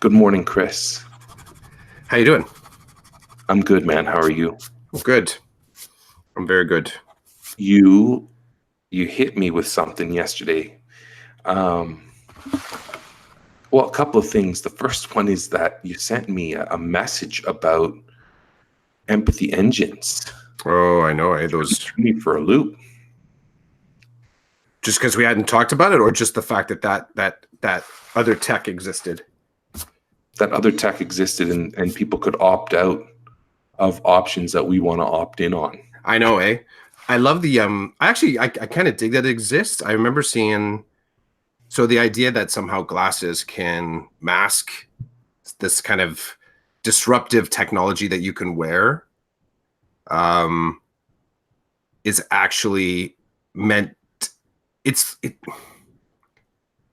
Good morning, Chris. How you doing? I'm good, man. How are you? Good. I'm very good. You hit me with something yesterday. Um, well, a couple of things. The first one is that you sent me a message about empathy engines. Oh, I know. Those Threw me for a loop. just because we hadn't talked about it, or just the fact that other tech existed. That other tech existed, and people could opt out of options that we want to opt in on. I know, eh? I love the I kind of dig that it exists. I remember seeing the idea that somehow glasses can mask this kind of disruptive technology that you can wear is actually meant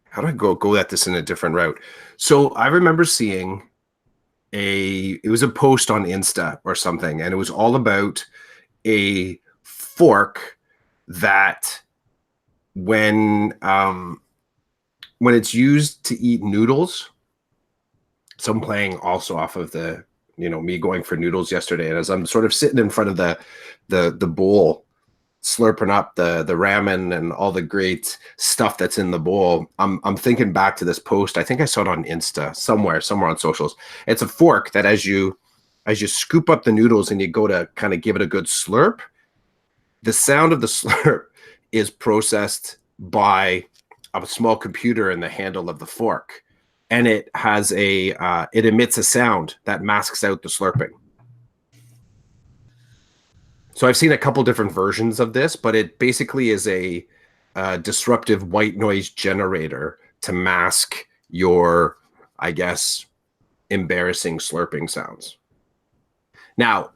how do I go at this in a different route? So I remember seeing it was a post on Insta or something, and it was all about a fork that when it's used to eat noodles. So I'm playing also off of the, me going for noodles yesterday, and as I'm sort of sitting in front of the bowl, slurping up the ramen and all the great stuff that's in the bowl, I'm thinking back to this post. I think I saw it on Insta somewhere on socials. It's a fork that as you scoop up the noodles and you go to kind of give it a good slurp, the sound of the slurp is processed by a small computer in the handle of the fork, and it has it emits a sound that masks out the slurping. So I've seen a couple different versions of this, but it basically is a disruptive white noise generator to mask your, I guess, embarrassing slurping sounds. Now,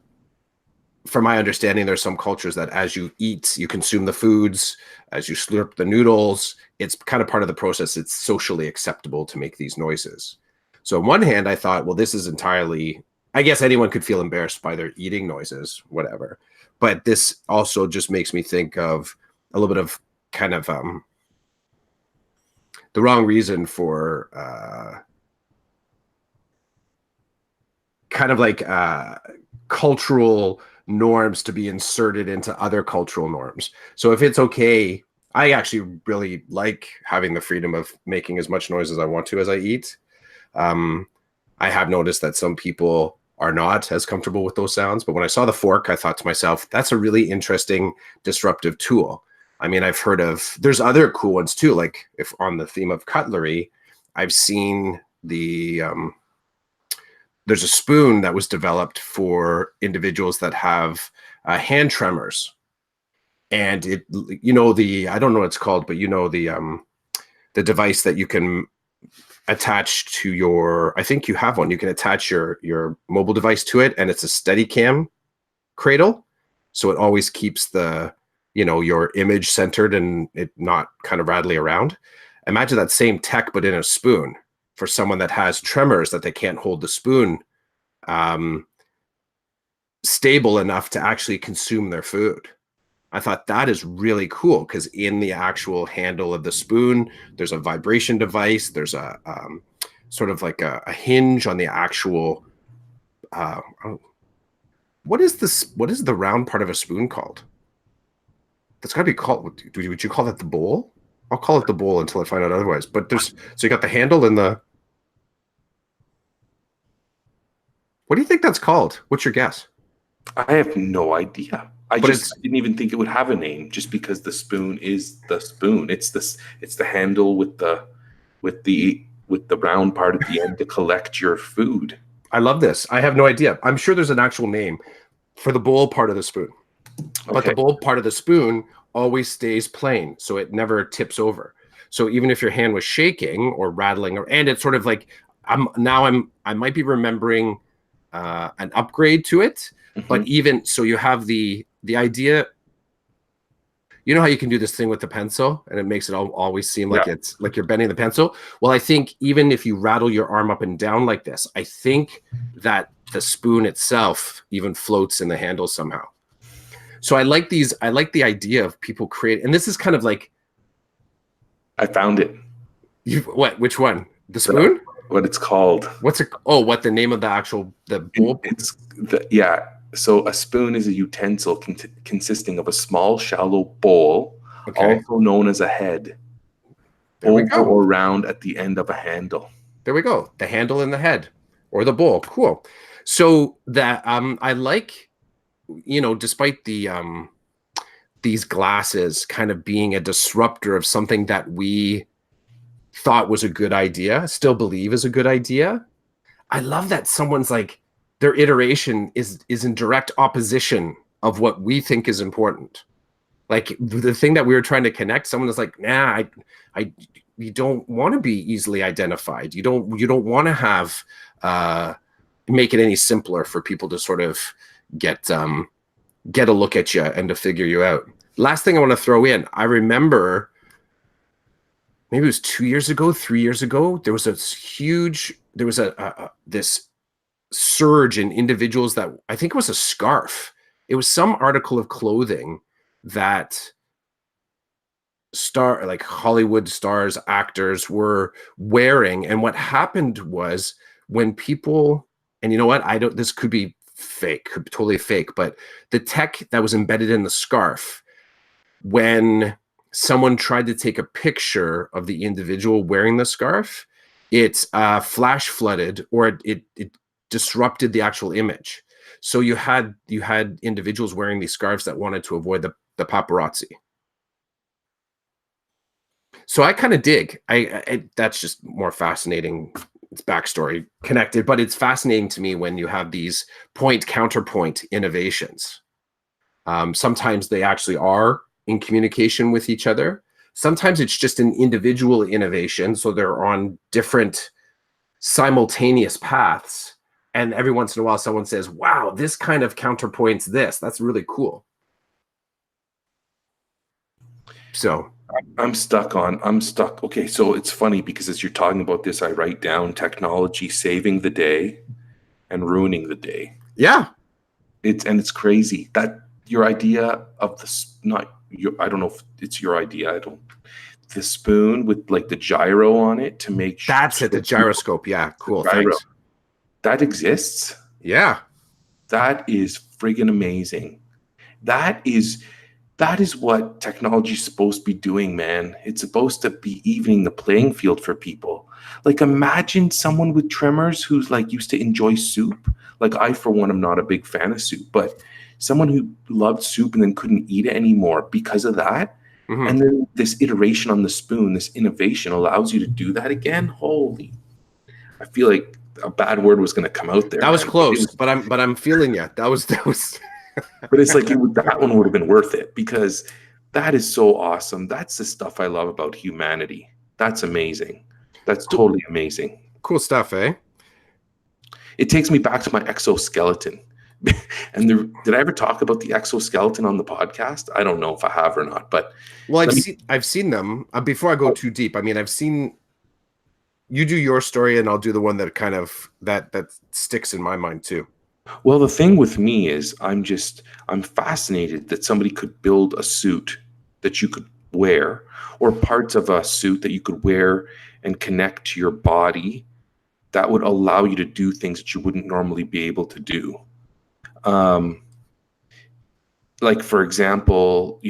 from my understanding, there's some cultures that as you eat, you consume the foods, as you slurp the noodles, it's kind of part of the process. It's socially acceptable to make these noises. So on one hand, I thought, well, this is entirely, I guess anyone could feel embarrassed by their eating noises, whatever. But this also just makes me think of a little bit of kind of the wrong reason for kind of like cultural norms to be inserted into other cultural norms. So if it's okay, I actually really like having the freedom of making as much noise as I want to as I eat. I have noticed that some people are not as comfortable with those sounds. But when I saw the fork, I thought to myself, that's a really interesting disruptive tool. I mean, I've heard of, there's other cool ones too. Like if on the theme of cutlery, I've seen there's a spoon that was developed for individuals that have hand tremors. And it, I don't know what it's called, but the device that you can attached to your, I think you have one, you can attach your mobile device to it, and it's a Steadicam cradle, so it always keeps the your image centered and it not kind of rattly around. Imagine that same tech but in a spoon for someone that has tremors, that they can't hold the spoon stable enough to actually consume their food. I thought that is really cool, because in the actual handle of the spoon, there's a vibration device. There's a sort of like a hinge on the actual. What is this? What is the round part of a spoon called? That's got to be called. Would you call that the bowl? I'll call it the bowl until I find out otherwise. But so you got the handle and the. What do you think that's called? What's your guess? I have no idea. I didn't even think it would have a name, just because the spoon is the spoon. It's the handle with the round part at the end to collect your food. I love this. I have no idea. I'm sure there's an actual name for the bowl part of the spoon. Okay. But the bowl part of the spoon always stays plain, so it never tips over. So even if your hand was shaking or rattling, and it's sort of like I might be remembering an upgrade to it. Mm-hmm. But even so, you have the idea. You know how you can do this thing with the pencil, and it makes it always seem like it's like you're bending the pencil. Well, I think even if you rattle your arm up and down like this, I think that the spoon itself even floats in the handle somehow. So I like these. I like the idea of people create, and this is kind of like. I found it. What? Which one? The spoon? what it's called. What's it? Oh, what the name of the bowl? Yeah. So a spoon is a utensil consisting of a small, shallow bowl, Okay, also known as a head, there we oval go. or round at the end of a handle. There we go. The handle and the head, or the bowl. Cool. So that I like, despite these glasses kind of being a disruptor of something that we thought was a good idea, still believe is a good idea. I love that someone's like their iteration is in direct opposition of what we think is important. Like the thing that we were trying to connect, someone is like, nah, you don't want to be easily identified. You don't want to have make it any simpler for people to sort of get a look at you and to figure you out. Last thing I want to throw in, I remember maybe it was 2 years ago, 3 years ago, there was this surge in individuals that I think it was a scarf. It was some article of clothing that like Hollywood stars, actors were wearing. And what happened was when people, and you know what, this could be fake, could be totally fake, but the tech that was embedded in the scarf, when someone tried to take a picture of the individual wearing the scarf, it flash flooded, or it disrupted the actual image. So you had individuals wearing these scarves that wanted to avoid the paparazzi. So I kind of dig. That's just more fascinating. It's backstory connected, but it's fascinating to me when you have these point counterpoint innovations. Sometimes they actually are in communication with each other. Sometimes it's just an individual innovation, so they're on different simultaneous paths. And every once in a while, someone says, "Wow, this kind of counterpoints this." That's really cool. So I'm stuck. Okay, so it's funny because as you're talking about this, I write down technology saving the day and ruining the day. yeah, It's crazy that your idea of I don't know if it's your idea. The spoon with like the gyro on it to make sure. that's it. The gyroscope. Yeah, cool. Thanks. That exists. Yeah. That is friggin' amazing. That is what technology is supposed to be doing, man. It's supposed to be evening the playing field for people. Like imagine someone with tremors who's like used to enjoy soup. Like I, for one, am not a big fan of soup, but someone who loved soup and then couldn't eat it anymore because of that. Mm-hmm. And then this iteration on the spoon, this innovation allows you to do that again. Holy, I feel like a bad word was going to come out there. That was close, but I'm feeling you. That was. But it's like that one would have been worth it because that is so awesome. That's the stuff I love about humanity. That's amazing. That's totally amazing. Cool stuff, eh? It takes me back to my exoskeleton. And did I ever talk about the exoskeleton on the podcast? I don't know if I have or not, but well, I've seen them. Before I go too deep, I mean, I've seen you do your story, and I'll do the one that kind of that sticks in my mind too. Well, the thing with me is I'm fascinated that somebody could build a suit that you could wear, or parts of a suit that you could wear and connect to your body that would allow you to do things that you wouldn't normally be able to do. Like for example,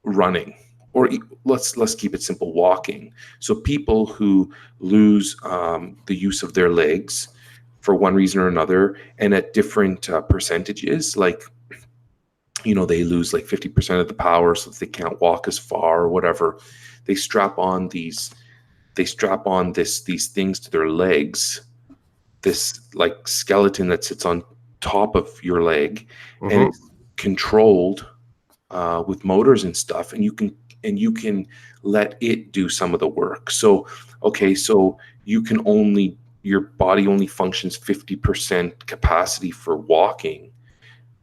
running, or let's keep it simple, walking. So people who lose the use of their legs for one reason or another, and at different percentages, like they lose like 50% of the power, so that they can't walk as far or whatever. They strap on these things to their legs, this like skeleton that sits on top of your leg, Mm-hmm. and it's controlled with motors and stuff, and you can let it do some of the work. So your body only functions 50% capacity for walking,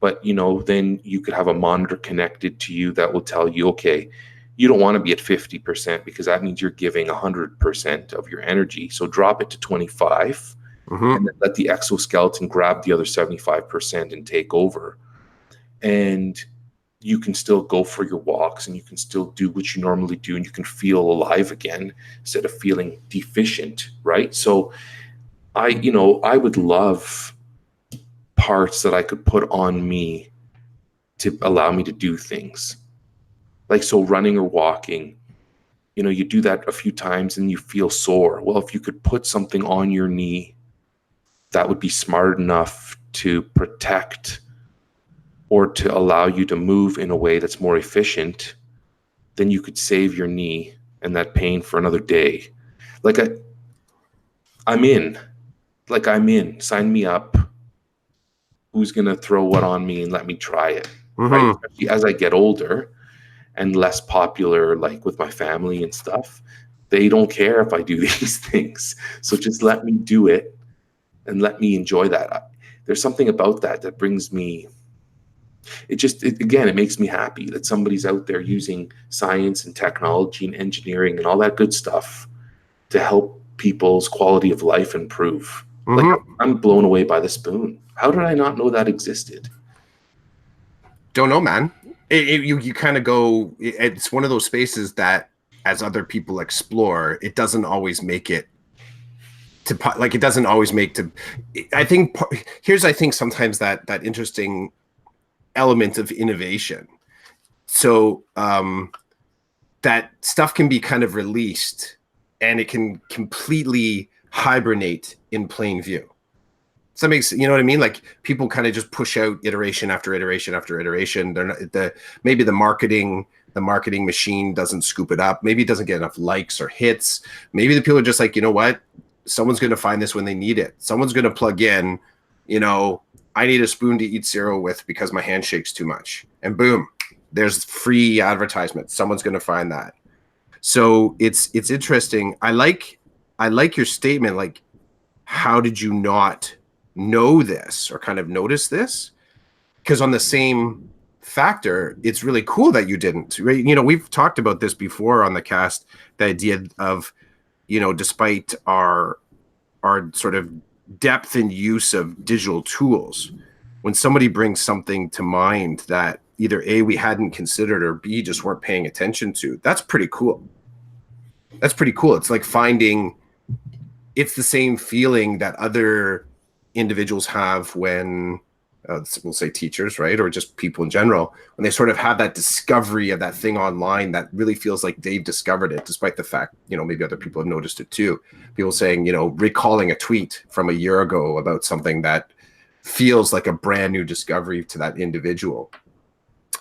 but then you could have a monitor connected to you that will tell you, okay, you don't want to be at 50% because that means you're giving 100% of your energy, so drop it to 25. Mm-hmm. And then let the exoskeleton grab the other 75% and take over. And you can still go for your walks and you can still do what you normally do and you can feel alive again instead of feeling deficient, right? So I would love parts that I could put on me to allow me to do things. Like, so running or walking, you do that a few times and you feel sore. Well, if you could put something on your knee that would be smart enough to protect or to allow you to move in a way that's more efficient, then you could save your knee and that pain for another day. Like I'm in. Like I'm in. Sign me up. Who's gonna throw what on me and let me try it? Right? Mm-hmm. Especially as I get older and less popular, like with my family and stuff, they don't care if I do these things. So just let me do it and let me enjoy that. There's something about that brings me, it makes me happy that somebody's out there using science and technology and engineering and all that good stuff to help people's quality of life improve. Like, Mm-hmm. I'm blown away by the spoon. How did I not know that existed? Don't know, man. You kind of go. It's one of those spaces that, as other people explore, it doesn't always make it to like. It doesn't always make to. I think I think sometimes that interesting element of innovation. So that stuff can be kind of released, and it can completely hibernate in plain view. So that makes, you know what I mean? Like people kind of just push out iteration after iteration after iteration. They're not maybe the marketing machine doesn't scoop it up. Maybe it doesn't get enough likes or hits. Maybe the people are just like, you know what? Someone's going to find this when they need it. Someone's going to plug in, I need a spoon to eat cereal with because my hand shakes too much. And boom, there's free advertisement. Someone's going to find that. So it's interesting. I like your statement. Like, how did you not know this or kind of notice this? Because on the same factor, it's really cool that you didn't. Right? We've talked about this before on the cast. The idea of, despite our sort of depth and use of digital tools, when somebody brings something to mind that either A, we hadn't considered, or B, just weren't paying attention to, that's pretty cool. That's pretty cool. It's like it's the same feeling that other individuals have when, we'll say teachers, right? Or just people in general, when they sort of have that discovery of that thing online that really feels like they've discovered it, despite the fact, maybe other people have noticed it too. People saying, recalling a tweet from a year ago about something that feels like a brand new discovery to that individual.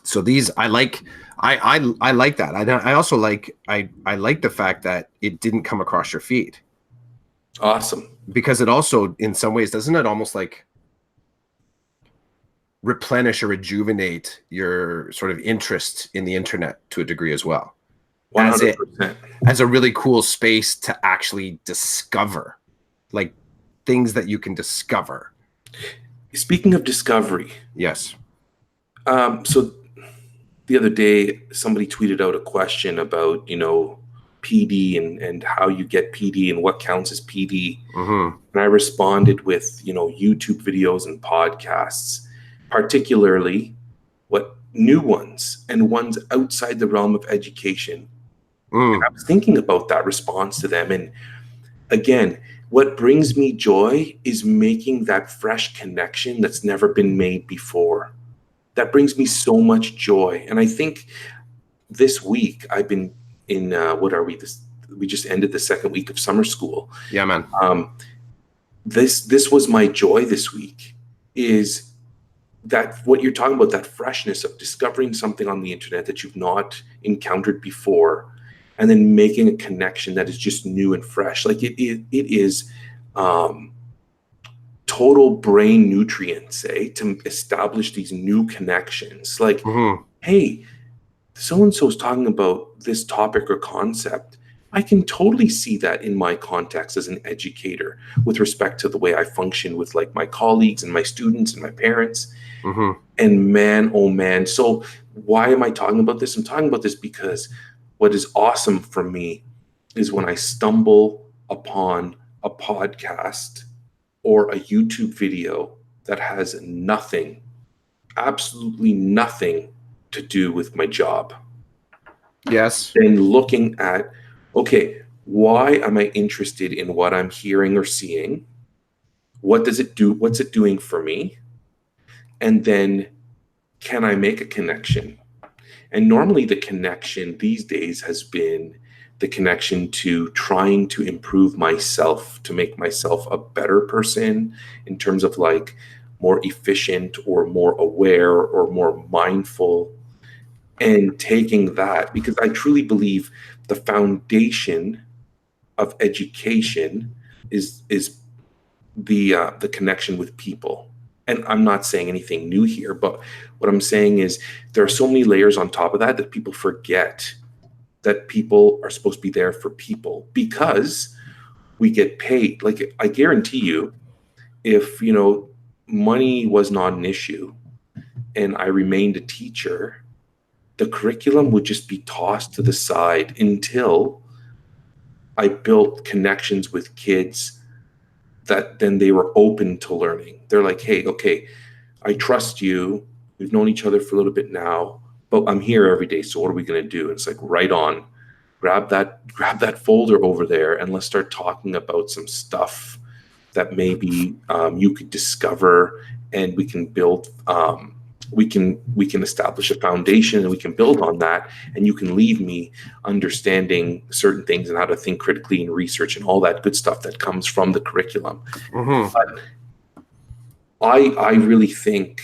So these, I like that. I also like the fact that it didn't come across your feed. Awesome. Because it also, in some ways, doesn't it almost like replenish or rejuvenate your sort of interest in the internet to a degree as well? 100%. As a really cool space to actually discover, like things that you can discover. Speaking of discovery. Yes. So the other day, somebody tweeted out a question about, PD and how you get PD and what counts as PD. Mm-hmm. And I responded with, YouTube videos and podcasts, particularly what new ones and ones outside the realm of education. And I was thinking about that response to them. And again, what brings me joy is making that fresh connection that's never been made before. That brings me so much joy. And I think this week I've been in, what are we? We just ended the second week of summer school. Yeah, man. This was my joy this week, is that what you're talking about, that freshness of discovering something on the internet that you've not encountered before, and then making a connection that is just new and fresh. Like it is total brain nutrients, to establish these new connections. Like, hey, so-and-so is talking about this topic or concept. I can totally see that in my context as an educator with respect to the way I function with like my colleagues and my students and my parents. And man, oh man. So why am I talking about this? I'm talking about this because what is awesome for me is when I stumble upon a podcast or a YouTube video that has nothing, absolutely nothing to do with my job. Yes. Then looking at, okay, why am I interested in what I'm hearing or seeing? What does it do? What's it doing for me? And then can I make a connection? And normally the connection these days has been the connection to trying to improve myself, to make myself a better person in terms of like more efficient or more aware or more mindful, and taking that, because I truly believe the foundation of education is the connection with people. And I'm not saying anything new here, but what I'm saying is there are so many layers on top of that that people forget that people are supposed to be there for people because we get paid. Like I guarantee you, if money was not an issue and I remained a teacher, the curriculum would just be tossed to the side until I built connections with kids that then they were open to learning. They're like, hey, okay, I trust you. We've known each other for a little bit now, but I'm here every day. So what are we going to do? And it's like, right on, grab that folder over there and let's start talking about some stuff that maybe you could discover, and we can build. We can establish a foundation and we can build on that, and you can leave me understanding certain things and how to think critically and research and all that good stuff that comes from the curriculum. Mm-hmm. But I really think,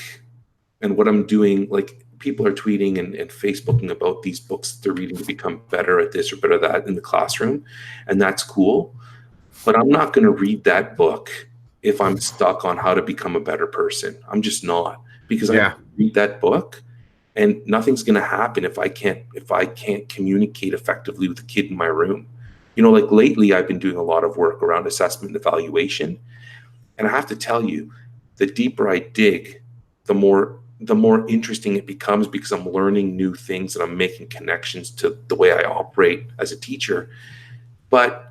and what I'm doing, like people are tweeting and Facebooking about these books that they're reading to become better at this or better at that in the classroom, and that's cool. But I'm not going to read that book if I'm stuck on how to become a better person. I'm just not, because I read that book and nothing's going to happen if I can't communicate effectively with the kid in my room. Like lately I've been doing a lot of work around assessment and evaluation, and I have to tell you, the deeper I dig, the more interesting it becomes, because I'm learning new things and I'm making connections to the way I operate as a teacher. But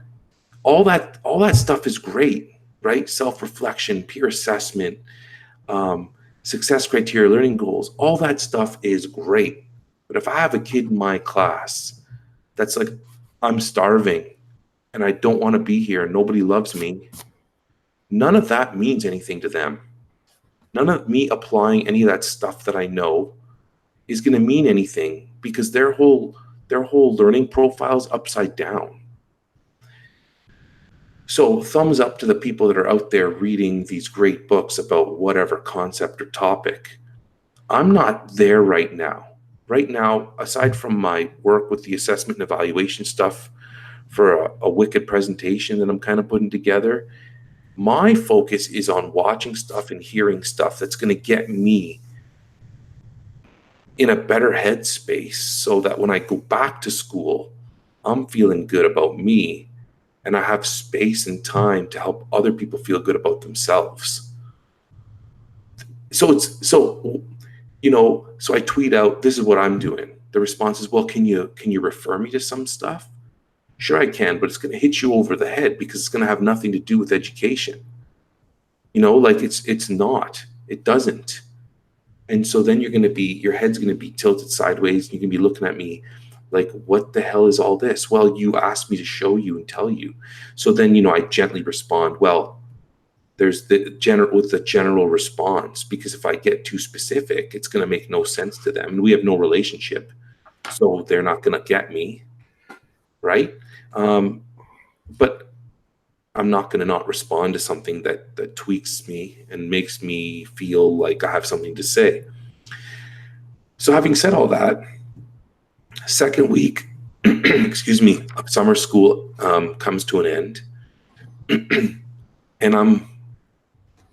all that stuff is great, right? Self-reflection, peer assessment, success criteria, learning goals, all that stuff is great. But if I have a kid in my class that's like, I'm starving and I don't want to be here and nobody loves me, none of that means anything to them. None of me applying any of that stuff that I know is going to mean anything, because their whole learning profile is upside down. So thumbs up to the people that are out there reading these great books about whatever concept or topic. I'm not there right now. Right now, aside from my work with the assessment and evaluation stuff for a wicked presentation that I'm kind of putting together, my focus is on watching stuff and hearing stuff that's going to get me in a better headspace, so that when I go back to school, I'm feeling good about me and I have space and time to help other people feel good about themselves. So I tweet out, this is what I'm doing. The response is, well, can you refer me to some stuff? Sure I can, but it's going to hit you over the head, because it's going to have nothing to do with education. Like it's not. It doesn't. And so then your head's going to be tilted sideways. And you're going to be looking at me like, what the hell is all this? Well, you asked me to show you and tell you. So then, I gently respond, well, there's the general response, because if I get too specific, it's going to make no sense to them. And we have no relationship. So they're not going to get me. Right. But I'm not going to not respond to something that tweaks me and makes me feel like I have something to say. So having said all that, second week, excuse me, of summer school comes to an end, and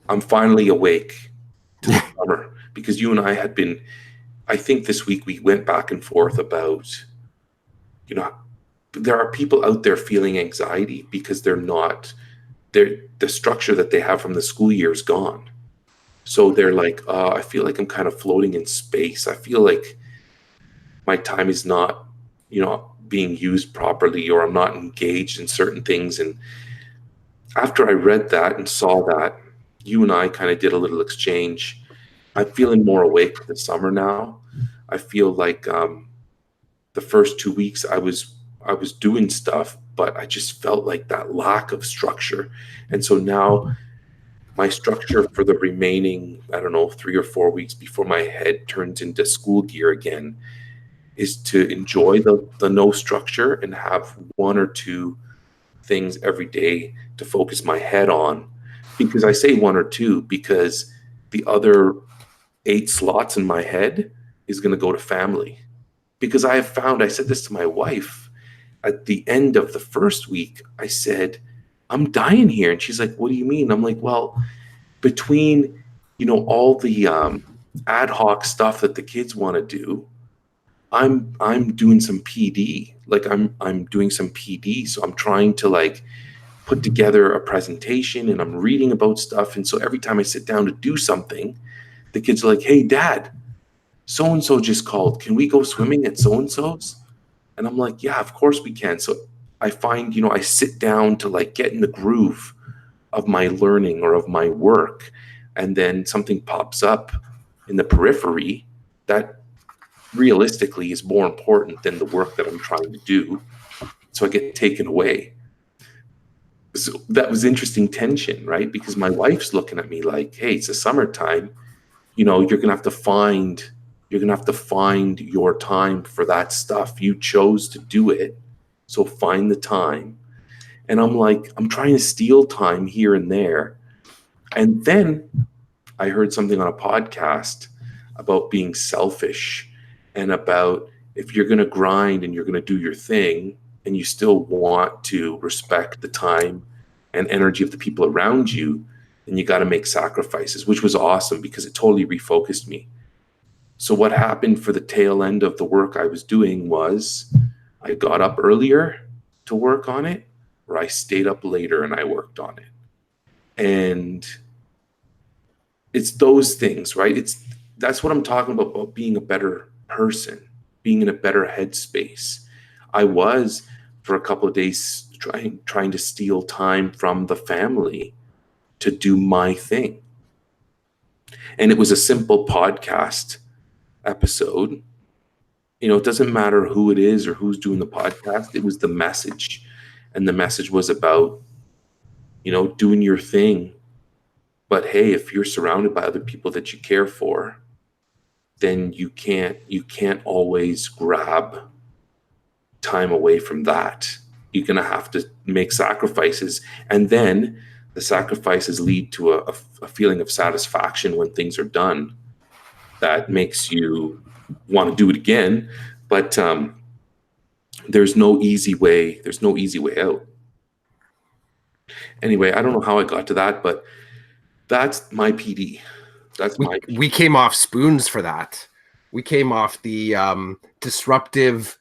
I'm finally awake to the summer, because you and I had been, I think this week we went back and forth about, there are people out there feeling anxiety because the structure that they have from the school year is gone. So they're like, I feel like I'm kind of floating in space. I feel like my time is not, being used properly, or I'm not engaged in certain things. And after I read that and saw that, you and I kind of did a little exchange. I'm feeling more awake this summer now. I feel like the first 2 weeks I was doing stuff, but I just felt like that lack of structure. And so now my structure for the remaining, I don't know, 3 or 4 weeks before my head turns into school gear again is to enjoy the no structure and have one or two things every day to focus my head on. Because I say one or two because the other 8 slots in my head is going to go to family. Because I have found, I said this to my wife at the end of the first week, I said, I'm dying here. And she's like, what do you mean? I'm like, well, between, all the ad hoc stuff that the kids want to do, I'm doing some PD. Like I'm doing some PD. So I'm trying to like put together a presentation and I'm reading about stuff. And so every time I sit down to do something, the kids are like, hey, Dad, so and so just called. Can we go swimming at so and so's? And I'm like, yeah, of course we can. So I find, I sit down to like get in the groove of my learning or of my work. And then something pops up in the periphery that realistically is more important than the work that I'm trying to do. So I get taken away. So that was interesting tension, right? Because my wife's looking at me like, hey, it's the summertime. You're gonna have to find your time for that stuff. You chose to do it. So find the time. And I'm like, I'm trying to steal time here and there. And then I heard something on a podcast about being selfish and about if you're going to grind and you're going to do your thing and you still want to respect the time and energy of the people around you, then you got to make sacrifices, which was awesome because it totally refocused me. So what happened for the tail end of the work I was doing was I got up earlier to work on it, or I stayed up later and I worked on it. And it's those things, right? That's what I'm talking about being a better person, being in a better headspace. I was for a couple of days trying to steal time from the family to do my thing. And it was a simple podcast episode. It doesn't matter who it is or who's doing the podcast. It was the message. And the message was about, doing your thing. But hey, if you're surrounded by other people that you care for, then you can't always grab time away from that. You're gonna have to make sacrifices, and then the sacrifices lead to a feeling of satisfaction when things are done that makes you want to do it again. But there's no easy way. There's no easy way out. Anyway, I don't know how I got to that, but that's my PD. That's my We came off spoons for that. We came off the disruptive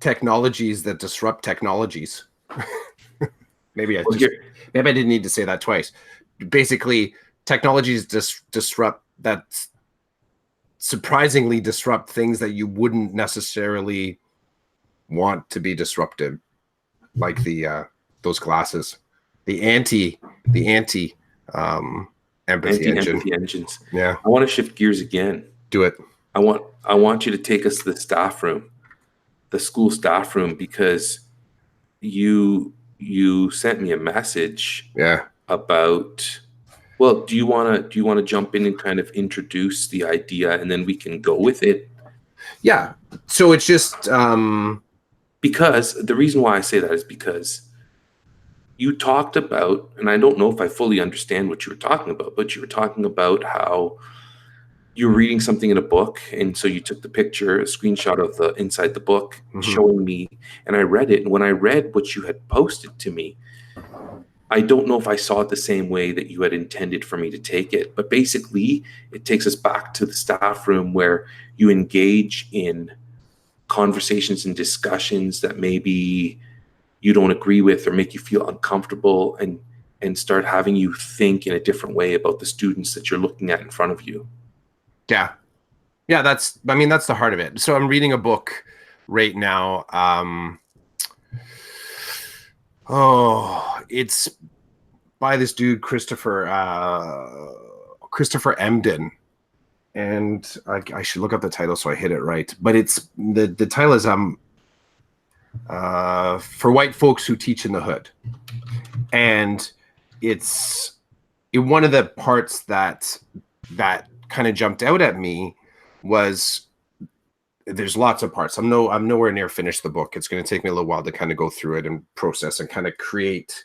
technologies that disrupt technologies. maybe I didn't need to say that twice. Basically, technologies disrupt that surprisingly disrupt things that you wouldn't necessarily want to be disrupted, like the those glasses, the anti empathy engines. Yeah, I want to shift gears again. do it. I want you to take us to the staff room, the school staff room, because you sent me a message Yeah. about. Well, do you want to jump in and kind of introduce the idea, and then we can go with it? Yeah. So it's just Because the reason why I say that is because you talked about, and I don't know if I fully understand what you were talking about, but you were talking about how you were reading something in a book, and so you took the picture, a screenshot of the inside the book, showing me, and I read it. And when I read what you had posted to me, I don't know if I saw it the same way that you had intended for me to take it. But basically, it takes us back to the staff room where you engage in conversations and discussions that maybe you don't agree with or make you feel uncomfortable, and start having you think in a different way about the students that you're looking at in front of you. Yeah. That's the heart of it. So I'm reading a book right now. It's by this dude, Christopher Emden. and I should look up the title so I hit it right. But it's the title is for white folks who teach in the hood, and it's one of the parts that kind of jumped out at me was there's lots of parts. I'm nowhere near finished the book. It's going to take me a little while to kind of go through it and process and kind of create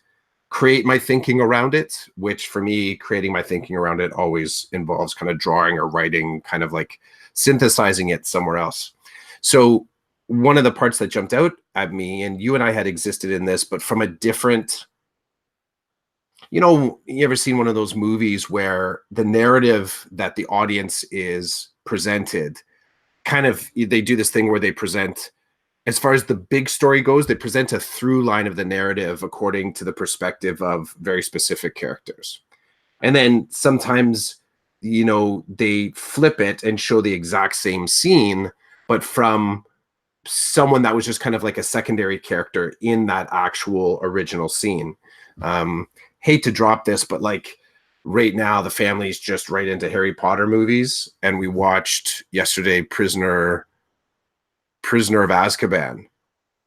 my thinking around it, which for me, creating my thinking around it always involves kind of drawing or writing, kind of like synthesizing it somewhere else. So one of the parts that jumped out at me, and you and I had existed in this, but from a different, you ever seen one of those movies where the narrative that the audience is presented, kind of, they do this thing where they present, as far as the big story goes, they present a through line of the narrative according to the perspective of very specific characters. And then sometimes, they flip it and show the exact same scene, but from someone that was just kind of like a secondary character in that actual original scene. Hate to drop this, but like right now the family's just right into Harry Potter movies, and we watched yesterday Prisoner of Azkaban.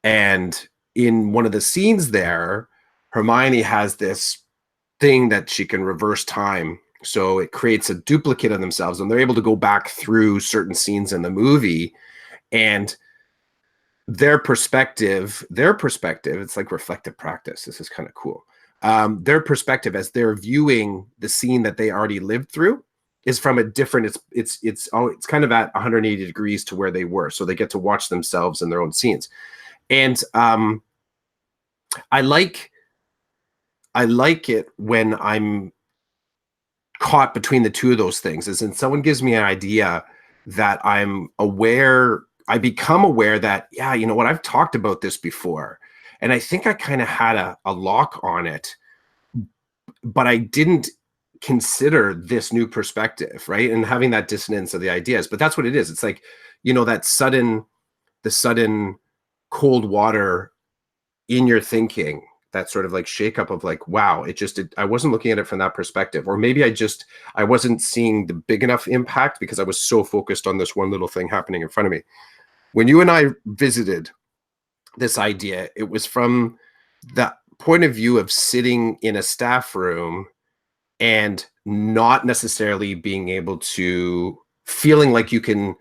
And in one of the scenes there, Hermione has this thing that she can reverse time. So it creates a duplicate of themselves, and they're able to go back through certain scenes in the movie, and their perspective, it's like reflective practice. This is kind of cool. Their perspective as they're viewing the scene that they already lived through is from a different, it's kind of at 180 degrees to where they were. So they get to watch themselves in their own scenes. And I like it when I'm caught between the two of those things, as in someone gives me an idea that I'm aware, I become aware that, yeah, you know what, I've talked about this before. And I think I kind of had a lock on it, but I didn't consider this new perspective, right? And having that dissonance of the ideas. But that's what it is. It's like, the sudden cold water in your thinking, that sort of like shake up of like, wow, I wasn't looking at it from that perspective. Or maybe I wasn't seeing the big enough impact because I was so focused on this one little thing happening in front of me. When you and I visited this idea, it was from the point of view of sitting in a staff room and not necessarily being able to, feeling like you can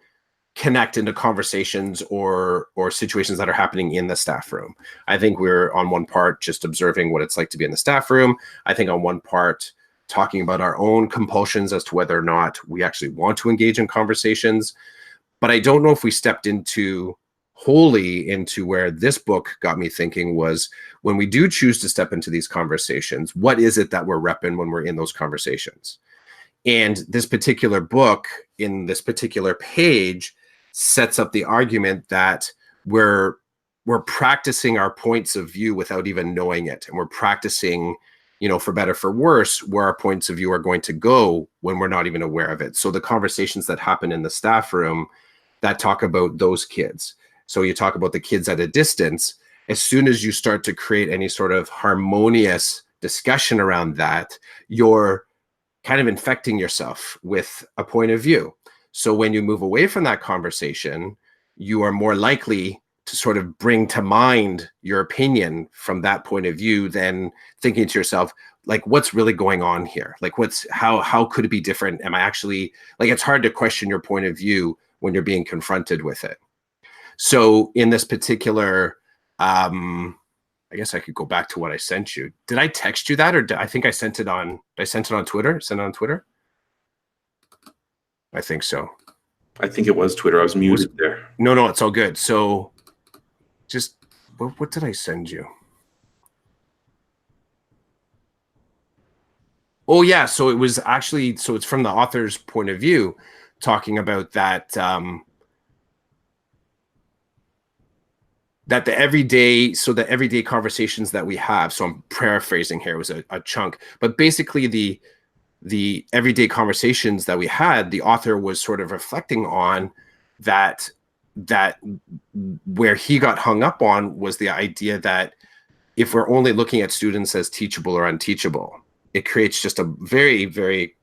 connect into conversations or situations that are happening in the staff room. I think we're on one part just observing what it's like to be in the staff room. I think on one part talking about our own compulsions as to whether or not we actually want to engage in conversations. But I don't know if we stepped wholly into where this book got me thinking was, when we do choose to step into these conversations, what is it that we're repping when we're in those conversations? And this particular book, in this particular page, sets up the argument that we're practicing our points of view without even knowing it. And we're practicing, for better, for worse, where our points of view are going to go when we're not even aware of it. So the conversations that happen in the staff room that talk about those kids. So you talk about the kids at a distance. As soon as you start to create any sort of harmonious discussion around that, you're kind of infecting yourself with a point of view. So when you move away from that conversation, you are more likely to sort of bring to mind your opinion from that point of view than thinking to yourself, like, what's really going on here? Like, how could it be different? Am I actually, like, it's hard to question your point of view when you're being confronted with it. So in this particular, I guess I could go back to what I sent you. Did I text you that, or I think I sent it on, did I send it on Twitter? Send it on Twitter? I think so. I think it was Twitter. I was muted there. No, it's all good. So just, what did I send you? Oh yeah, so it was actually, so it's from the author's point of view, talking about that, that the everyday conversations that we have. So I'm paraphrasing here, it was a chunk, but basically the everyday conversations that we had, the author was sort of reflecting on that where he got hung up on was the idea that if we're only looking at students as teachable or unteachable, it creates just a very, very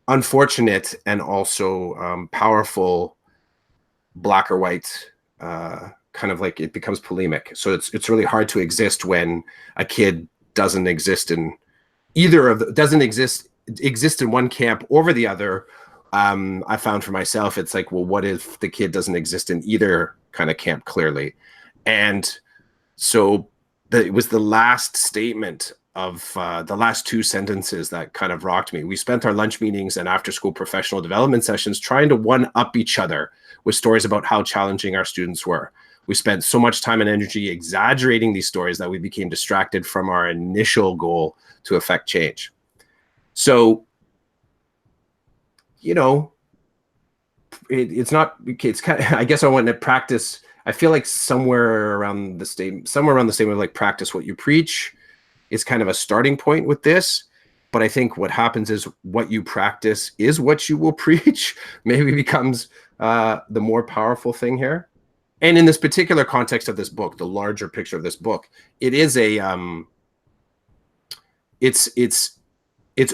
unfortunate and also powerful black or white, kind of like it becomes polemic. So it's really hard to exist when a kid doesn't exist in either of the, doesn't exist in one camp over the other. I found for myself, it's like, well, what if the kid doesn't exist in either kind of camp clearly? And so it was the last statement of the last two sentences that kind of rocked me. We spent our lunch meetings and after school professional development sessions trying to one up each other with stories about how challenging our students were. We spent so much time and energy exaggerating these stories that we became distracted from our initial goal to affect change. So, you know, it's not, it's kind of, I guess I want to practice. I feel like somewhere around the statement of like practice what you preach is kind of a starting point with this. But I think what happens is what you practice is what you will preach, maybe becomes the more powerful thing here. And in this particular context of this book, the larger picture of this book, it is a it's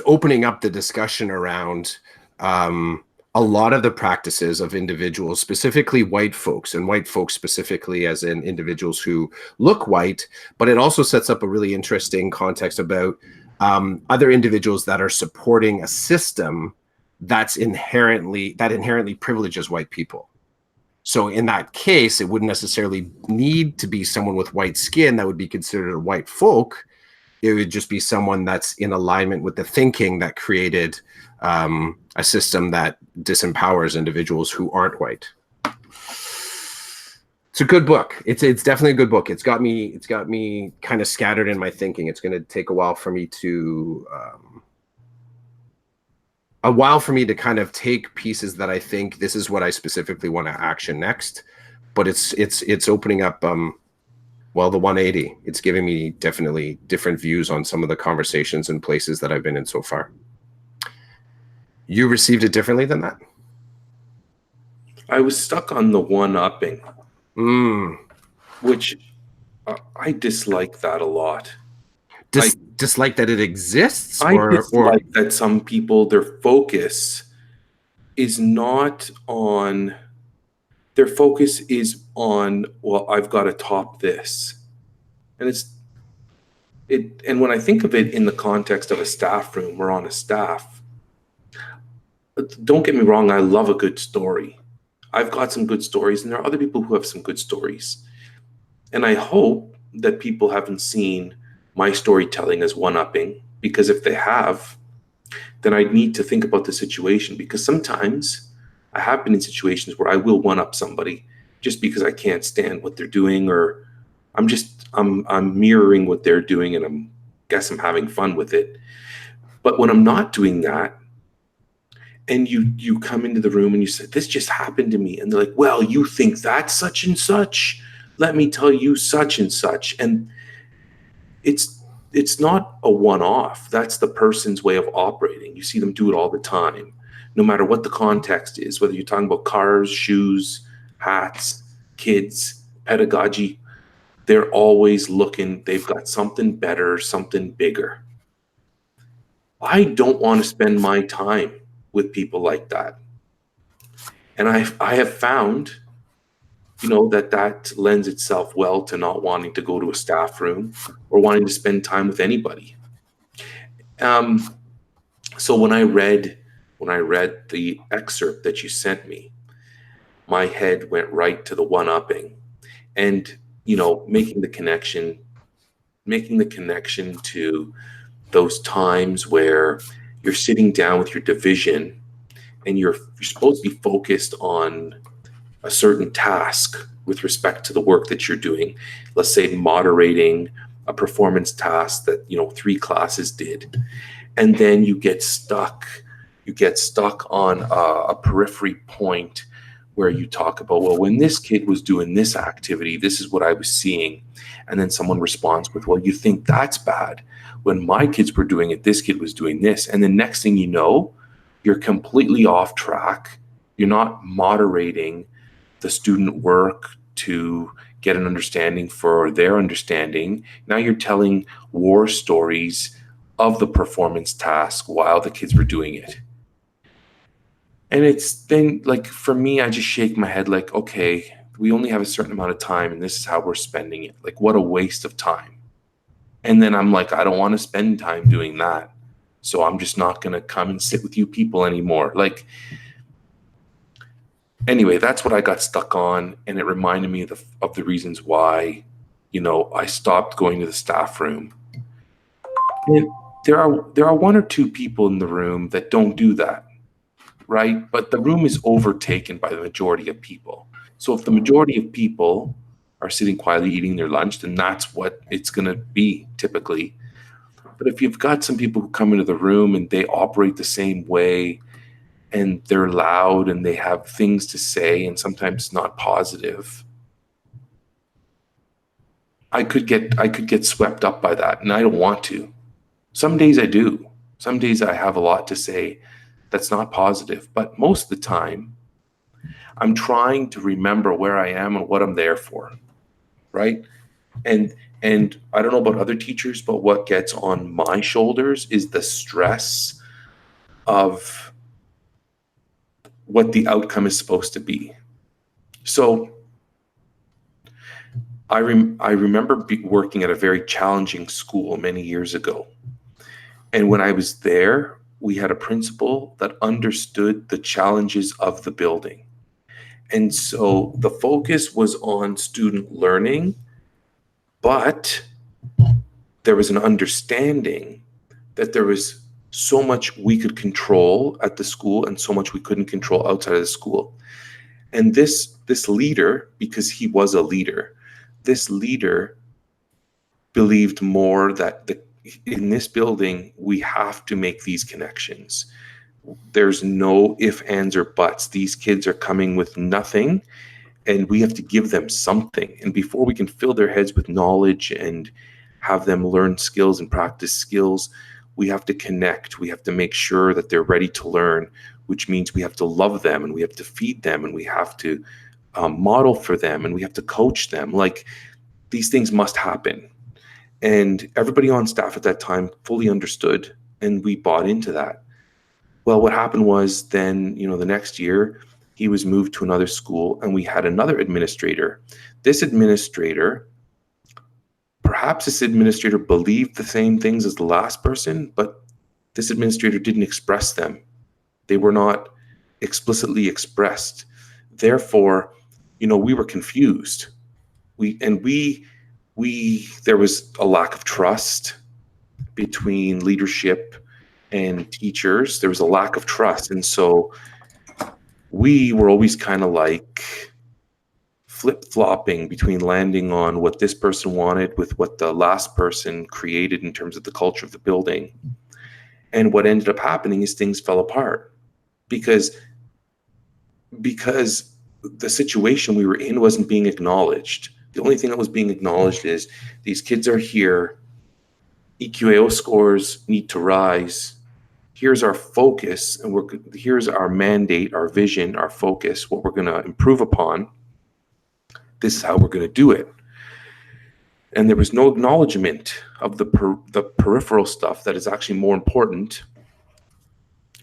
opening up the discussion around a lot of the practices of individuals, specifically white folks, and white folks specifically as in individuals who look white, but it also sets up a really interesting context about other individuals that are supporting a system that inherently privileges white people. So in that case, it wouldn't necessarily need to be someone with white skin that would be considered a white folk. It would just be someone that's in alignment with the thinking that created a system that disempowers individuals who aren't white. It's a good book. It's definitely a good book. It's got me kind of scattered in my thinking. It's going to take a while for me to kind of take pieces that I think this is what I specifically want to action next. But it's opening up well, the 180. It's giving me definitely different views on some of the conversations and places that I've been in so far. You received it differently than that? I was stuck on the one-upping, which I dislike that a lot. Dislike that it exists? I dislike that some people, their focus is on, well, I've got to top this. And when I think of it in the context of a staff room or on a staff, don't get me wrong, I love a good story. I've got some good stories, and there are other people who have some good stories. And I hope that people haven't seen my storytelling as one-upping, because if they have, then I need to think about the situation, because sometimes I have been in situations where I will one-up somebody just because I can't stand what they're doing, or I'm mirroring what they're doing, and I'm having fun with it. But when I'm not doing that, and you come into the room and you say, this just happened to me, and they're like, well, you think that's such and such? Let me tell you such and such. And it's not a one-off. That's the person's way of operating. You see them do it all the time, no matter what the context is, whether you're talking about cars, shoes, hats, kids, pedagogy. They're always looking, they've got something better, something bigger. I don't want to spend my time with people like that. And I have found, that lends itself well to not wanting to go to a staff room or wanting to spend time with anybody. So when I read the excerpt that you sent me, my head went right to the one-upping, and making the connection to those times where you're sitting down with your division and you're supposed to be focused on a certain task with respect to the work that you're doing. Let's say moderating a performance task that 3 classes did, and then you get stuck on a periphery point where you talk about, well, when this kid was doing this activity, this is what I was seeing. And then someone responds with, well, you think that's bad. When my kids were doing it, this kid was doing this. And the next thing you know, you're completely off track. You're not moderating the student work to get an understanding for their understanding. Now you're telling war stories of the performance task while the kids were doing it. And it's been like, for me, I just shake my head like, okay, we only have a certain amount of time and this is how we're spending it. Like, what a waste of time. And then I'm like, I don't want to spend time doing that. So I'm just not going to come and sit with you people anymore. Like, anyway, that's what I got stuck on. And it reminded me of the reasons why, I stopped going to the staff room. And there are one or two people in the room that don't do that, right? But the room is overtaken by the majority of people. So if the majority of people are sitting quietly eating their lunch, then that's what it's going to be typically. But if you've got some people who come into the room and they operate the same way and they're loud and they have things to say and sometimes not positive, I could get swept up by that, and I don't want to. Some days I do. Some days I have a lot to say that's not positive, but most of the time I'm trying to remember where I am and what I'm there for, right? And I don't know about other teachers, but what gets on my shoulders is the stress of what the outcome is supposed to be. So I remember working at a very challenging school many years ago. And when I was there, we had a principal that understood the challenges of the building. And so the focus was on student learning, but there was an understanding that there was so much we could control at the school and so much we couldn't control outside of the school. And this leader, because he was a leader, this leader believed more that in this building we have to make these connections. There's no if, ands, or buts. These kids are coming with nothing, and we have to give them something. And before we can fill their heads with knowledge and have them learn skills and practice skills, we have to connect. We have to make sure that they're ready to learn, which means we have to love them and we have to feed them and we have to model for them and we have to coach them. Like, these things must happen. And everybody on staff at that time fully understood, and we bought into that. Well, what happened was then, the next year, he was moved to another school and we had another administrator. Perhaps this administrator believed the same things as the last person, but this administrator didn't express them. They were not explicitly expressed. Therefore, we were confused. There was a lack of trust between leadership and teachers. There was a lack of trust. And so we were always kind of like flip-flopping between landing on what this person wanted with what the last person created in terms of the culture of the building. And what ended up happening is things fell apart because the situation we were in wasn't being acknowledged. The only thing that was being acknowledged is these kids are here. EQAO scores need to rise. Here's our focus, and here's our mandate, our vision, our focus, what we're going to improve upon. This is how we're going to do it. And there was no acknowledgement of the peripheral stuff that is actually more important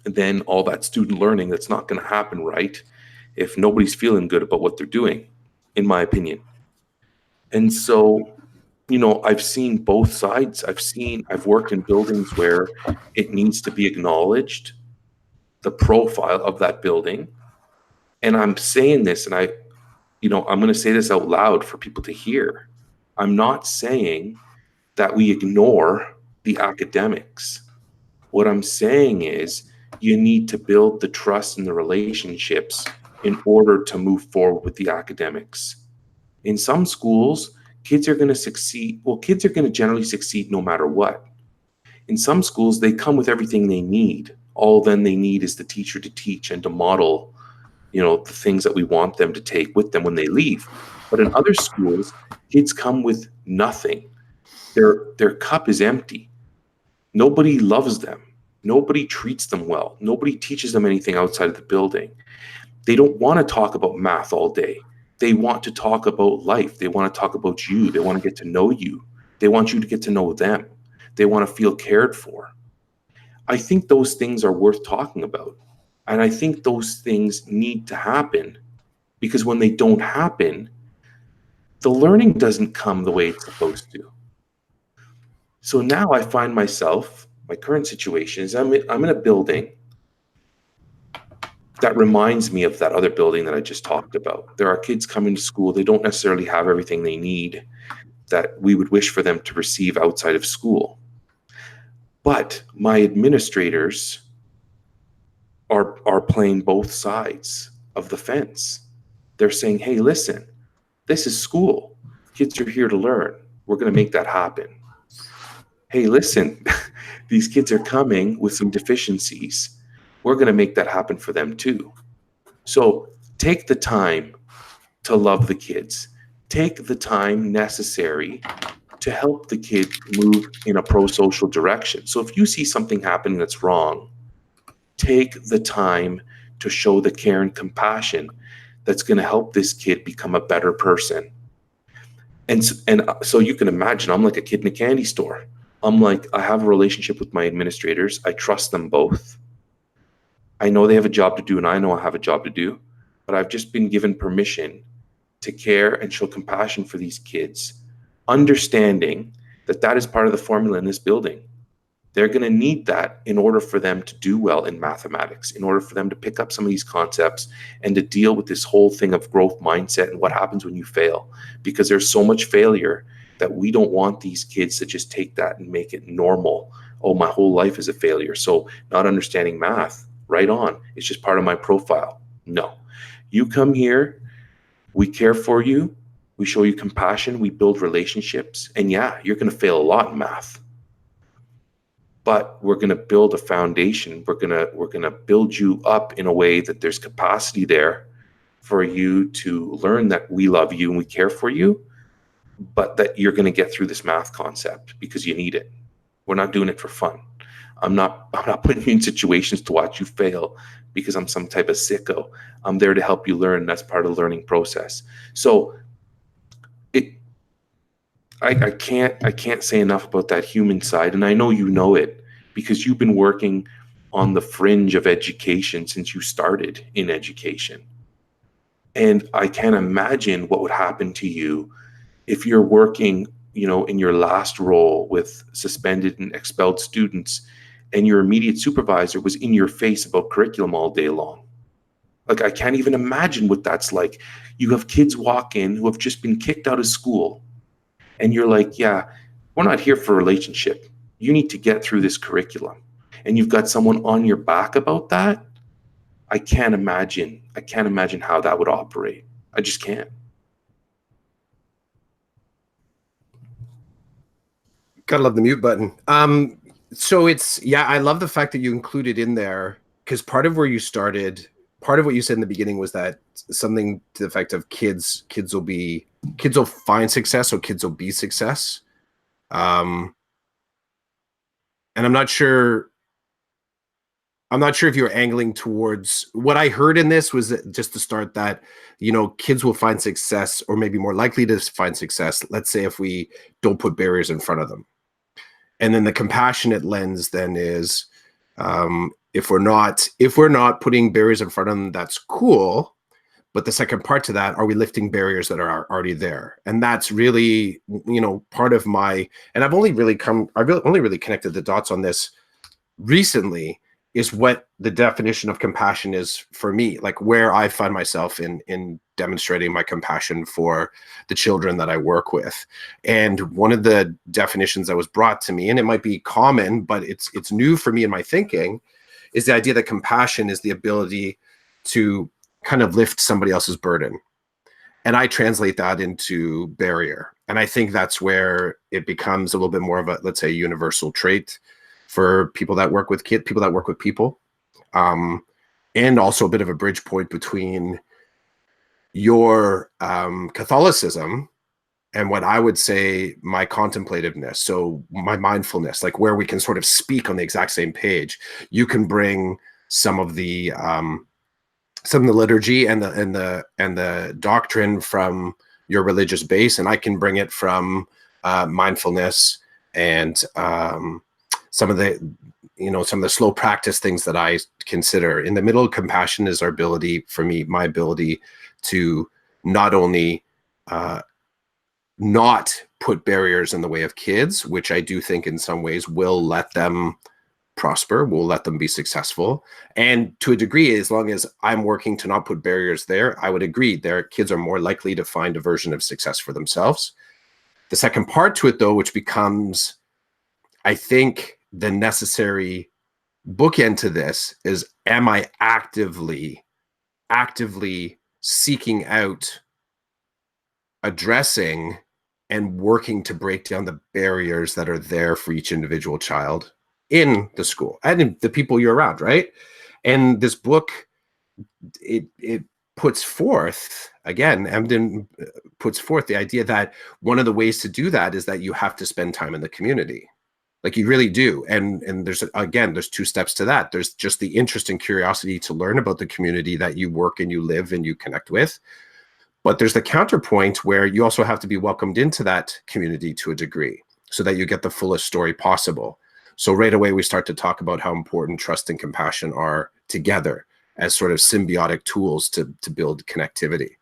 than all that student learning that's not going to happen right if nobody's feeling good about what they're doing, in my opinion. And so, I've seen both sides. I've worked in buildings where it needs to be acknowledged, the profile of that building. And I'm saying this, and I'm going to say this out loud for people to hear. I'm not saying that we ignore the academics. What I'm saying is you need to build the trust and the relationships in order to move forward with the academics. In some schools, kids are going to succeed. Well, kids are going to generally succeed no matter what. In some schools, they come with everything they need. All then they need is the teacher to teach and to model, the things that we want them to take with them when they leave. But in other schools, kids come with nothing. Their cup is empty. Nobody loves them. Nobody treats them well. Nobody teaches them anything outside of the building. They don't want to talk about math all day. They want to talk about life. They want to talk about you. They want to get to know you. They want you to get to know them. They want to feel cared for. I think those things are worth talking about. And I think those things need to happen, because when they don't happen, the learning doesn't come the way it's supposed to. So now I find myself, my current situation is I'm in a building that reminds me of that other building that I just talked about. There are kids coming to school, they don't necessarily have everything they need that we would wish for them to receive outside of school. But my administrators are playing both sides of the fence. They're saying, hey, listen, this is school. Kids are here to learn. We're going to make that happen. Hey, listen, these kids are coming with some deficiencies. We're going to make that happen for them too. So take the time to love the kids. Take the time necessary to help the kid move in a pro-social direction. So if you see something happening that's wrong, take the time to show the care and compassion that's going to help this kid become a better person. And so you can imagine, I'm like a kid in a candy store. I'm like, I have a relationship with my administrators. I trust them both. I know they have a job to do, and I know I have a job to do, but I've just been given permission to care and show compassion for these kids, understanding that that is part of the formula in this building. They're going to need that in order for them to do well in mathematics, in order for them to pick up some of these concepts and to deal with this whole thing of growth mindset and what happens when you fail. Because there's so much failure that we don't want these kids to just take that and make it normal. Oh, my whole life is a failure, so not understanding math, right on. It's just part of my profile. No. You come here, we care for you, we show you compassion, we build relationships, and yeah, you're going to fail a lot in math. But we're going to build a foundation. We're going to build you up in a way that there's capacity there for you to learn that we love you and we care for you, but that you're going to get through this math concept because you need it. We're not doing it for fun. I'm not putting you in situations to watch you fail because I'm some type of sicko. I'm there to help you learn. That's part of the learning process. So I can't say enough about that human side, and I know you know it because you've been working on the fringe of education since you started in education. And I can't imagine what would happen to you if you're working, in your last role with suspended and expelled students, and your immediate supervisor was in your face about curriculum all day long. Like, I can't even imagine what that's like. You have kids walk in who have just been kicked out of school, and you're like, yeah, we're not here for a relationship. You need to get through this curriculum. And you've got someone on your back about that. I can't imagine how that would operate. I just can't. Gotta love the mute button. So I love the fact that you included in there, because part of where you started, part of what you said in the beginning was that something to the effect of kids will find success, or kids will be success. And I'm not sure if you were angling towards what I heard in this was that just to start that, kids will find success, or maybe more likely to find success, let's say, if we don't put barriers in front of them. And then the compassionate lens then is, if we're not putting barriers in front of them, that's cool. But the second part to that, are we lifting barriers that are already there? And that's really, part of my, and I've only really connected the dots on this recently, is what the definition of compassion is for me, like where I find myself in demonstrating my compassion for the children that I work with. And one of the definitions that was brought to me, and it might be common, but it's new for me in my thinking, is the idea that compassion is the ability to kind of lift somebody else's burden. And I translate that into barrier. And I think that's where it becomes a little bit more of a, let's say, universal trait for people that work with kids, people that work with people, and also a bit of a bridge point between your Catholicism and what I would say my contemplativeness, so my mindfulness, like where we can sort of speak on the exact same page. You can bring some of the liturgy and the doctrine from your religious base, and I can bring it from mindfulness and some of the some of the slow practice things that I consider. In the middle of compassion is our ability, for me, my ability to not only not put barriers in the way of kids, which I do think in some ways will let them prosper, will let them be successful. And to a degree, as long as I'm working to not put barriers there, I would agree their kids are more likely to find a version of success for themselves. The second part to it, though, which becomes, I think, the necessary bookend to this is, am I actively seeking out, addressing, and working to break down the barriers that are there for each individual child in the school and in the people you're around, right? And this book, it puts forth, again, Emden puts forth the idea that one of the ways to do that is that you have to spend time in the community. Like, you really do. And there's two steps to that. There's just the interest and curiosity to learn about the community that you work and you live and you connect with. But there's the counterpoint where you also have to be welcomed into that community to a degree so that you get the fullest story possible. So right away, we start to talk about how important trust and compassion are together as sort of symbiotic tools to build connectivity.